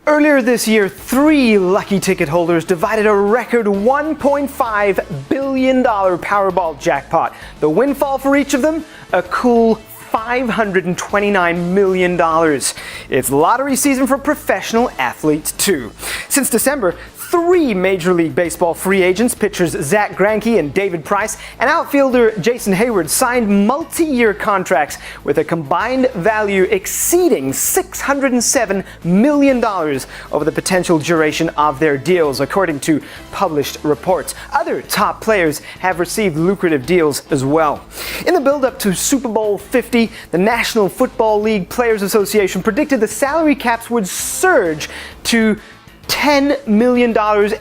Earlier this year, 3 lucky ticket holders divided a record $1.5 billion Powerball jackpot. The windfall for each of them? A cool $529 million. It's lottery season for professional athletes too. Since December, 3 Major League Baseball free agents, pitchers Zack Greinke and David Price, and outfielder Jason Heyward, signed multi-year contracts with a combined value exceeding $607 million over the potential duration of their deals, according to published reports. Other top players have received lucrative deals as well. In the build-up to Super Bowl 50, the National Football League Players Association predicted the salary caps would surge to $10 million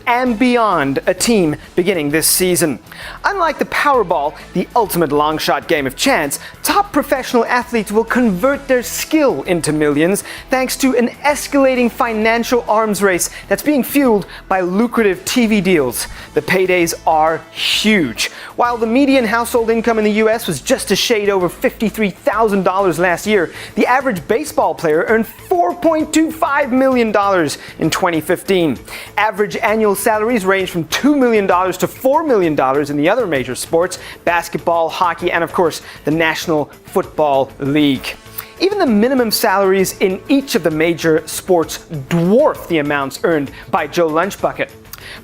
and beyond a team beginning this season. Unlike the Powerball, the ultimate long-shot game of chance, top professional athletes will convert their skill into millions thanks to an escalating financial arms race that's being fueled by lucrative TV deals. The paydays are huge. While the median household income in the U.S. was just a shade over $53,000 last year, the average baseball player earned $4.25 million in 2015. Average annual salaries range from $2 million to $4 million in the other major sports, basketball, hockey, and of course, the National Football League. Even the minimum salaries in each of the major sports dwarf the amounts earned by Joe Lunchbucket.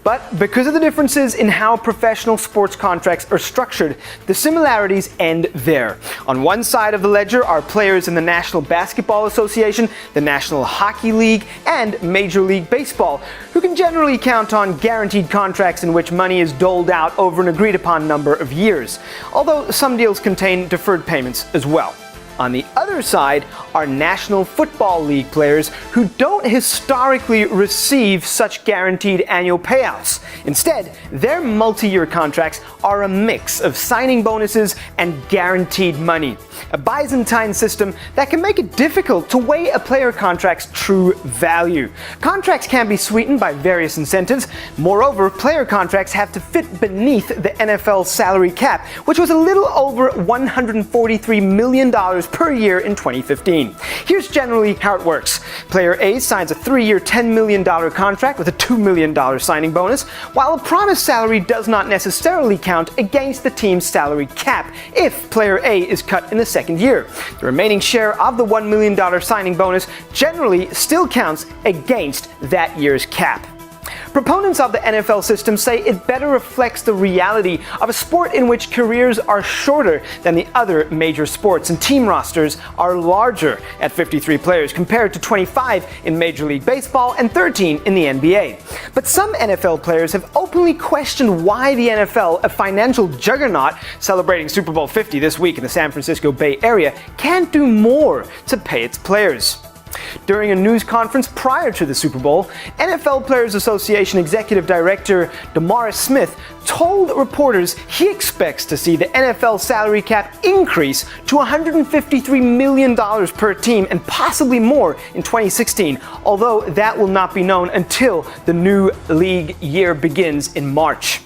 But because of the differences in how professional sports contracts are structured, the similarities end there. On one side of the ledger are players in the National Basketball Association, the National Hockey League, and Major League Baseball, who can generally count on guaranteed contracts in which money is doled out over an agreed-upon number of years, although some deals contain deferred payments as well. On the other side are National Football League players who don't historically receive such guaranteed annual payouts. Instead, their multi-year contracts are a mix of signing bonuses and guaranteed money, a Byzantine system that can make it difficult to weigh a player contract's true value. Contracts can be sweetened by various incentives. Moreover, player contracts have to fit beneath the NFL salary cap, which was a little over $143 million per year in 2015. Here's generally how it works. Player A signs a 3-year $10 million contract with a $2 million signing bonus, while a promised salary does not necessarily count against the team's salary cap if player A is cut in the second year. The remaining share of the $1 million signing bonus generally still counts against that year's cap. Proponents of the NFL system say it better reflects the reality of a sport in which careers are shorter than the other major sports and team rosters are larger at 53 players compared to 25 in Major League Baseball and 13 in the NBA. But some NFL players have openly questioned why the NFL, a financial juggernaut celebrating Super Bowl 50 this week in the San Francisco Bay Area, can't do more to pay its players. During a news conference prior to the Super Bowl, NFL Players Association Executive Director DeMaurice Smith told reporters he expects to see the NFL salary cap increase to $153 million per team and possibly more in 2016, although that will not be known until the new league year begins in March.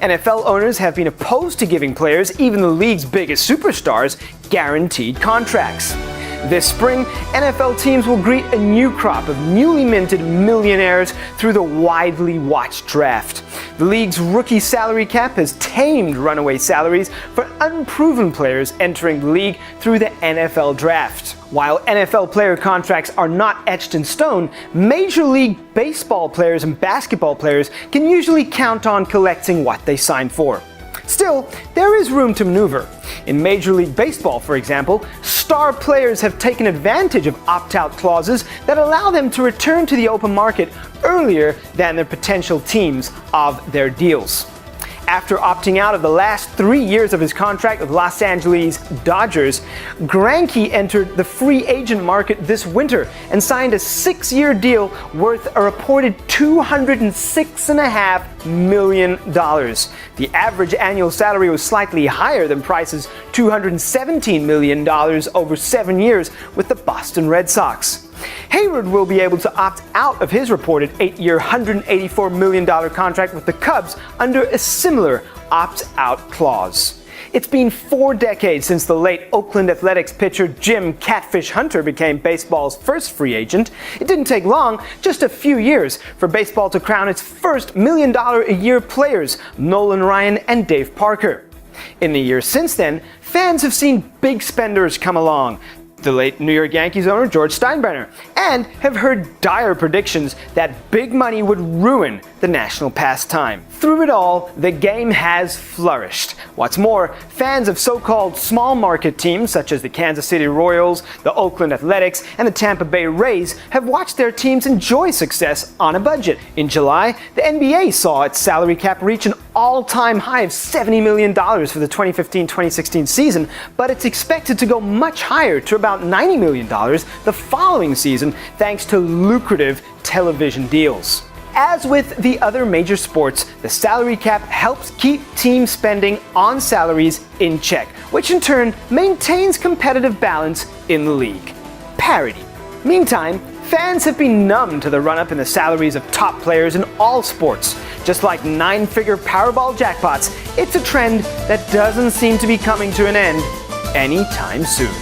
NFL owners have been opposed to giving players, even the league's biggest superstars, guaranteed contracts. This spring, NFL teams will greet a new crop of newly minted millionaires through the widely watched draft. The league's rookie salary cap has tamed runaway salaries for unproven players entering the league through the NFL draft. While NFL player contracts are not etched in stone, Major League Baseball players and basketball players can usually count on collecting what they sign for. Still, there is room to maneuver. In Major League Baseball, for example, star players have taken advantage of opt-out clauses that allow them to return to the open market earlier than the potential teams of their deals. After opting out of the last 3 years of his contract with Los Angeles Dodgers, Greinke entered the free agent market this winter and signed a 6-year deal worth a reported $206.5 million. The average annual salary was slightly higher than Price's $217 million over 7 years with the Boston Red Sox. Heyward will be able to opt out of his reported 8-year, $184 million contract with the Cubs under a similar opt-out clause. It's been 4 decades since the late Oakland Athletics pitcher Jim Catfish Hunter became baseball's first free agent. It didn't take long, just a few years, for baseball to crown its first $1 million a year players, Nolan Ryan and Dave Parker. In the years since then, fans have seen big spenders come along, the late New York Yankees owner George Steinbrenner, and have heard dire predictions that big money would ruin the national pastime. Through it all, the game has flourished. What's more, fans of so-called small market teams such as the Kansas City Royals, the Oakland Athletics, and the Tampa Bay Rays have watched their teams enjoy success on a budget. In July, the NBA saw its salary cap reach an all-time high of $70 million for the 2015-2016 season, but it's expected to go much higher to about $90 million the following season thanks to lucrative television deals. As with the other major sports, the salary cap helps keep team spending on salaries in check, which in turn maintains competitive balance in the league. Parity. Meantime, fans have been numb to the run-up in the salaries of top players in all sports. Just like 9-figure Powerball jackpots, it's a trend that doesn't seem to be coming to an end anytime soon.